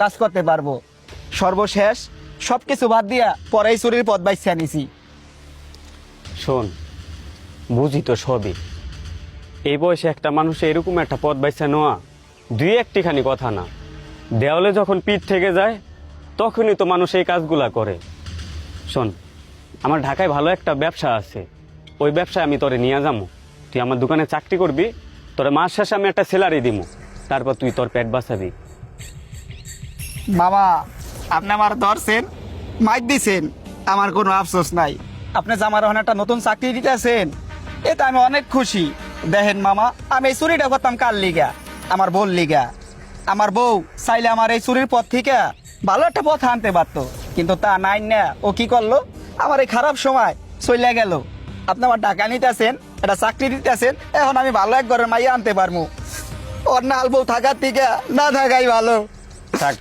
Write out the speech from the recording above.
কাজ করতে পারবো। সর্বশেষ সবকিছু বাদ দিয়া পরেই চুরির পথ বাইছে নিছি। শোন, বুঝি তো সবই। এই বয়সে একটা মানুষ এরকম একটা পথ বাইছে নেওয়া দুই একটিখানি কথা না। দেওয়ালে যখন পিঠ থেকে যায় তখনই তো মানুষ এই কাজগুলা করে। শোন, আমার ঢাকায় ভালো একটা ব্যবসা আছে, ওই ব্যবসায় আমি তোরে নিয়ে যাবো। তুই আমার দোকানে চাকরি করবি, তোরে মাস শেষে আমি একটা স্যালারি দিব, তারপর তুই তোর পেট বাঁচাবি। মামা, আপনি আমার ধরছেন, মাইক দিছেন, আমার কোনো আফসোস নাই। আপনি যে আমার ওখানে একটা নতুন চাকরি দিতেছেন, এতে আমি অনেক খুশি। দেখেন মামা, আমি এই চুরিটা করতাম কার লিগা? আমার বউর লিগা। আমার বউ চাইলে আমার এই চুরির পথ থেকে ভালো একটা পথ আনতে পারতো, কিন্তু তা নাই না। ও কি করলো? আমার এই খারাপ সময় চলে গেল। আপনি আমার টাকা নিতেছেন, একটা চাকরি দিতেছেন, এখন আমি ভালো এক ঘরের মাইয়া আনতে পারবো। ওর নাল বউ থাকার থেকে না থাকাই ভালো। থাক,